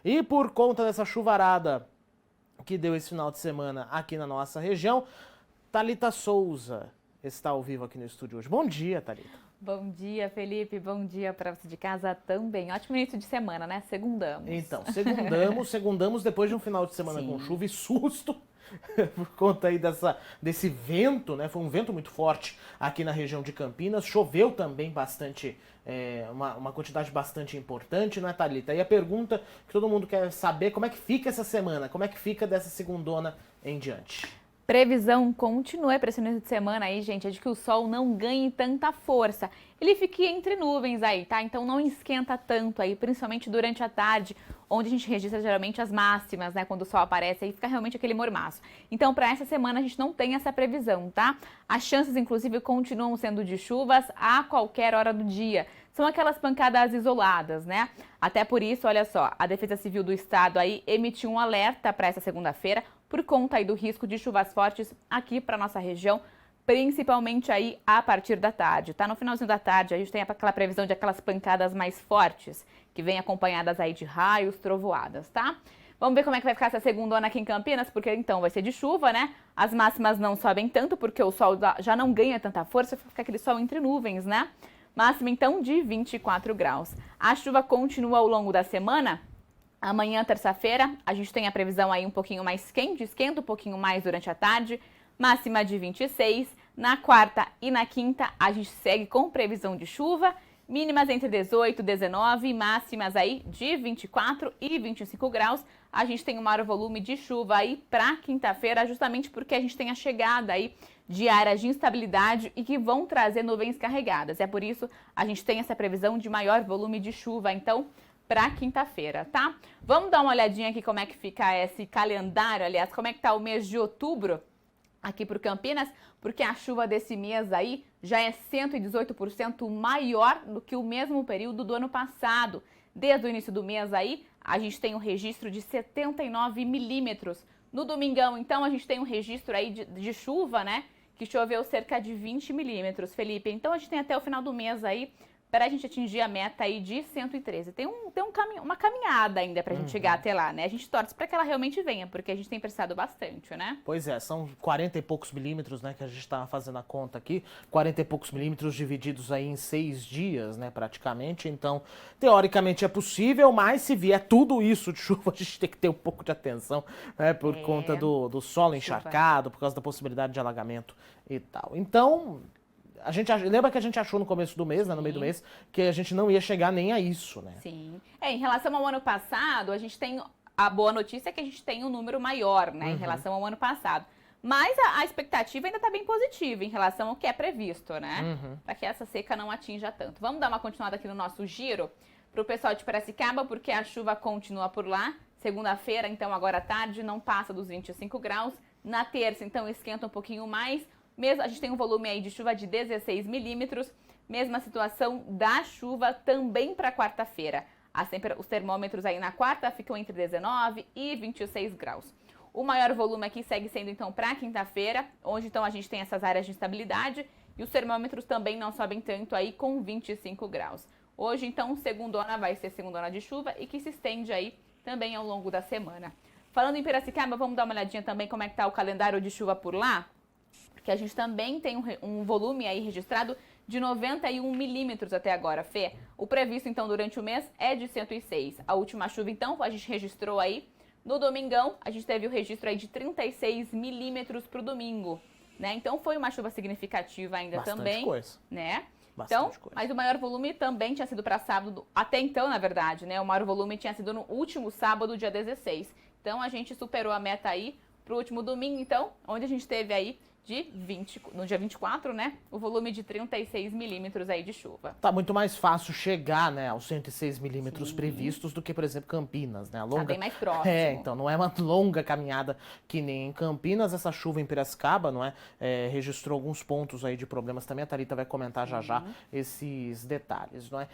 E por conta dessa chuvarada que deu esse final de semana aqui na nossa região, Thalita Souza está ao vivo aqui no estúdio hoje. Bom dia, Thalita. Bom dia, Felipe. Bom dia para você de casa também. Ótimo início de semana, né? Segundamos. Então, segundamos depois de um final de semana com chuva e susto. Por conta aí desse vento, né? Foi um vento muito forte aqui na região de Campinas. Choveu também bastante, uma quantidade bastante importante, não é, Thalita? E a pergunta que todo mundo quer saber, como é que fica essa semana? Como é que fica dessa segundona em diante? Previsão continua para esse início de semana aí, gente, é de que o sol não ganhe tanta força. Ele fique entre nuvens aí, tá? Então não esquenta tanto aí, principalmente durante a tarde, onde a gente registra geralmente as máximas, né? Quando o sol aparece, aí fica realmente aquele mormaço. Então, para essa semana a gente não tem essa previsão, tá? As chances, inclusive, continuam sendo de chuvas a qualquer hora do dia. São aquelas pancadas isoladas, né? Até por isso, olha só, a Defesa Civil do Estado aí emitiu um alerta para essa segunda-feira por conta aí do risco de chuvas fortes aqui para nossa região, principalmente aí a partir da tarde, tá? No finalzinho da tarde a gente tem aquela previsão de aquelas pancadas mais fortes, que vêm acompanhadas aí de raios, trovoadas, tá? Vamos ver como é que vai ficar essa segundona aqui em Campinas, porque então vai ser de chuva, né? As máximas não sobem tanto, porque o sol já não ganha tanta força, fica aquele sol entre nuvens, né? Máxima então de 24 graus. A chuva continua ao longo da semana. Amanhã, terça-feira, a gente tem a previsão aí um pouquinho mais quente, esquenta um pouquinho mais durante a tarde, máxima de 26. Na quarta e na quinta, a gente segue com previsão de chuva, mínimas entre 18 e 19, máximas aí de 24 e 25 graus. A gente tem um maior volume de chuva aí para quinta-feira, justamente porque a gente tem a chegada aí de áreas de instabilidade e que vão trazer nuvens carregadas. É por isso a gente tem essa previsão de maior volume de chuva, então, para quinta-feira, tá? Vamos dar uma olhadinha aqui como é que fica esse calendário, aliás, como é que tá o mês de outubro aqui para Campinas, porque a chuva desse mês aí já é 118% maior do que o mesmo período do ano passado. Desde o início do mês aí, a gente tem um registro de 79 milímetros. No domingão, então, a gente tem um registro aí de chuva, né? Que choveu cerca de 20 milímetros, Felipe. Então, a gente tem até o final do mês aí para a gente atingir a meta aí de 113. Tem uma caminhada ainda para a gente chegar até lá, né? A gente torce para que ela realmente venha, porque a gente tem precisado bastante, né? Pois é, são 40 e poucos milímetros, né, que a gente está fazendo a conta aqui. 40 e poucos milímetros divididos aí em 6 dias, né, praticamente. Então, teoricamente é possível, mas se vier tudo isso de chuva, a gente tem que ter um pouco de atenção, né, por conta do solo encharcado, por causa da possibilidade de alagamento e tal. Então, lembra que a gente achou no começo do mês, né, no meio do mês, que a gente não ia chegar nem a isso, né? Sim. Em relação ao ano passado, a gente tem a boa notícia é que a gente tem um número maior, né, em relação ao ano passado. Mas a expectativa ainda está bem positiva em relação ao que é previsto, né? Para que essa seca não atinja tanto. Vamos dar uma continuada aqui no nosso giro para o pessoal de Piracicaba, porque a chuva continua por lá. Segunda-feira, então, agora à tarde, não passa dos 25 graus. Na terça, então, esquenta um pouquinho mais. Mesmo, a gente tem um volume aí de chuva de 16 milímetros, mesma situação da chuva também para quarta-feira. Os termômetros aí na quarta ficam entre 19 e 26 graus. O maior volume aqui segue sendo então para quinta-feira, onde então a gente tem essas áreas de instabilidade e os termômetros também não sobem tanto aí com 25 graus. Hoje então segundona vai ser segundona de chuva e que se estende aí também ao longo da semana. Falando em Piracicaba, vamos dar uma olhadinha também como é que está o calendário de chuva por lá? Que a gente também tem um volume aí registrado de 91 milímetros até agora, Fê. O previsto, então, durante o mês é de 106. A última chuva, então, a gente registrou aí no domingão, a gente teve o registro aí de 36 milímetros para o domingo, né? Então, foi uma chuva significativa ainda também. Coisa. Né? Bastante então, coisa. Mas o maior volume também tinha sido para sábado, até então, na verdade, né? O maior volume tinha sido no último sábado, dia 16. Então, a gente superou a meta aí para o último domingo, então, onde a gente teve aí no dia 24, né, o volume de 36 milímetros aí de chuva. Tá muito mais fácil chegar, né, aos 106 milímetros previstos do que, por exemplo, Campinas, né? Tá bem mais próximo. Então não é uma longa caminhada que nem em Campinas. Essa chuva em Piracicaba, não é? Registrou alguns pontos aí de problemas também. A Thalita vai comentar já esses detalhes, não é?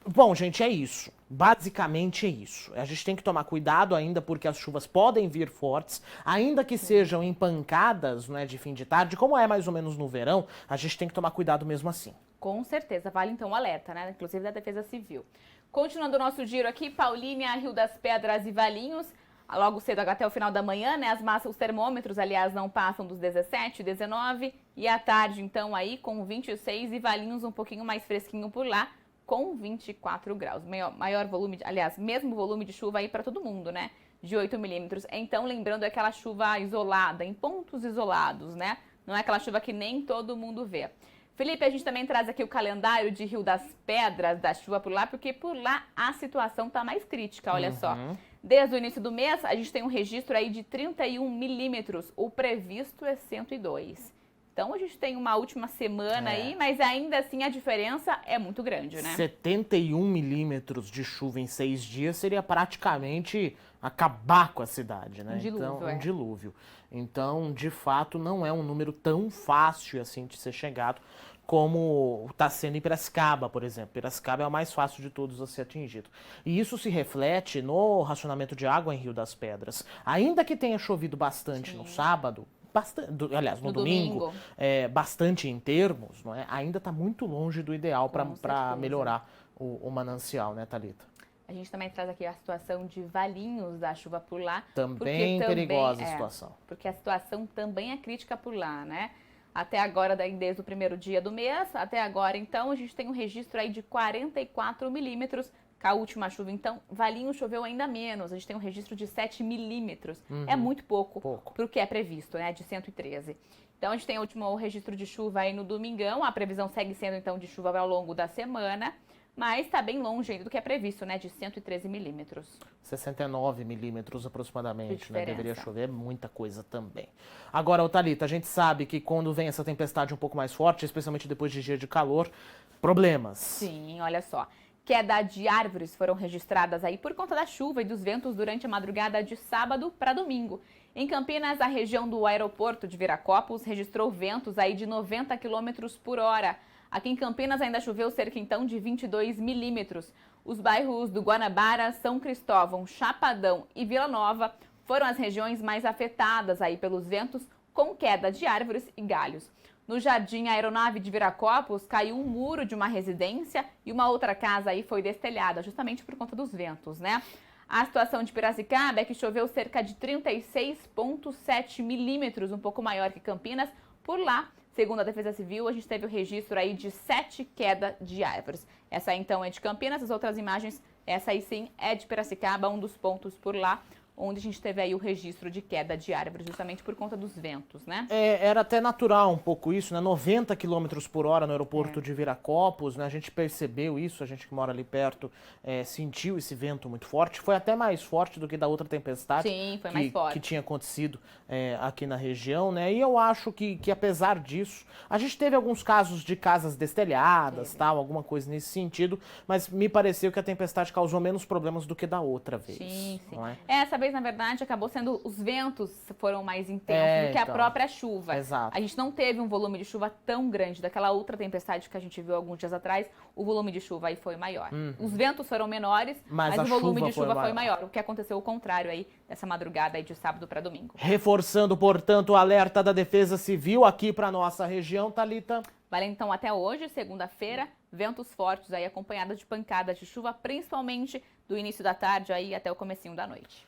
Bom, gente, é isso. Basicamente é isso. A gente tem que tomar cuidado ainda porque as chuvas podem vir fortes, ainda que sejam em pancadas, não é, de fim de tarde, como é mais ou menos no verão, a gente tem que tomar cuidado mesmo assim. Com certeza, vale então o alerta, né? Inclusive da Defesa Civil. Continuando o nosso giro aqui, Paulínia, Rio das Pedras e Valinhos. Logo cedo, até o final da manhã, né? Os termômetros, aliás, não passam dos 17, 19. E à tarde, então, aí com 26 e Valinhos um pouquinho mais fresquinho por lá, com 24 graus. Maior volume, aliás, mesmo volume de chuva aí para todo mundo, né? De 8 milímetros. Então, lembrando, é aquela chuva isolada, em pontos isolados, né? Não é aquela chuva que nem todo mundo vê. Felipe, a gente também traz aqui o calendário de Rio das Pedras, da chuva por lá, porque por lá a situação tá mais crítica, olha só. Desde o início do mês, a gente tem um registro aí de 31 milímetros, o previsto é 102. Então, a gente tem uma última semana aí, mas ainda assim a diferença é muito grande, né? 71 milímetros de chuva em 6 dias seria praticamente acabar com a cidade, né? Um dilúvio, então, um dilúvio. Então, de fato, não é um número tão fácil assim de ser chegado como está sendo em Piracicaba, por exemplo. Piracicaba é o mais fácil de todos a ser atingido. E isso se reflete no racionamento de água em Rio das Pedras. Ainda que tenha chovido bastante no sábado, aliás, no domingo, bastante em termos, não é? Ainda está muito longe do ideal para melhorar o manancial, né, Thalita? A gente também traz aqui a situação de Valinhos da chuva por lá. Também perigosa a situação. Porque a situação também é crítica por lá, né? Até agora, desde o primeiro dia do mês, até agora, então, a gente tem um registro aí de 44 milímetros. Com a última chuva, então, Valinhos choveu ainda menos. A gente tem um registro de 7 milímetros. É muito pouco para o que é previsto, né? De 113. Então, a gente tem o registro de chuva aí no domingão. A previsão segue sendo, então, de chuva ao longo da semana. Mas está bem longe ainda do que é previsto, né? De 113 milímetros. 69 milímetros aproximadamente, né? Deveria chover muita coisa também. Agora, Thalita, a gente sabe que quando vem essa tempestade um pouco mais forte, especialmente depois de dia de calor, problemas. Sim, olha só. Queda de árvores foram registradas aí por conta da chuva e dos ventos durante a madrugada de sábado para domingo. Em Campinas, a região do aeroporto de Viracopos registrou ventos aí de 90 km por hora. Aqui em Campinas ainda choveu cerca então de 22 milímetros. Os bairros do Guanabara, São Cristóvão, Chapadão e Vila Nova foram as regiões mais afetadas aí pelos ventos, com queda de árvores e galhos. No Jardim Aeronave de Viracopos, caiu um muro de uma residência e uma outra casa aí foi destelhada, justamente por conta dos ventos, né? A situação de Piracicaba é que choveu cerca de 36,7 milímetros, um pouco maior que Campinas. Por lá, segundo a Defesa Civil, a gente teve o registro aí de 7 quedas de árvores. Essa então é de Campinas, as outras imagens, essa aí sim é de Piracicaba, um dos pontos por lá, onde a gente teve aí o registro de queda de árvores, justamente por conta dos ventos, né? Era até natural um pouco isso, né? 90 km por hora no aeroporto de Viracopos, né? A gente percebeu isso, a gente que mora ali perto sentiu esse vento muito forte. Foi até mais forte do que da outra tempestade. Sim, foi mais forte. Que tinha acontecido aqui na região, né? E eu acho que apesar disso, a gente teve alguns casos de casas destelhadas, tal, alguma coisa nesse sentido, mas me pareceu que a tempestade causou menos problemas do que da outra vez. Sim, sim. Não é? Essa vez, na verdade, acabou sendo os ventos foram mais intensos do que a própria chuva. Exato. A gente não teve um volume de chuva tão grande. Daquela outra tempestade que a gente viu alguns dias atrás, o volume de chuva aí foi maior. Os ventos foram menores, mas o volume de chuva foi maior. O que aconteceu o contrário aí dessa madrugada aí de sábado para domingo. Reforçando, portanto, o alerta da Defesa Civil aqui para nossa região, Thalita. Vale então até hoje, segunda-feira, ventos fortes aí acompanhados de pancadas de chuva, principalmente do início da tarde aí até o comecinho da noite.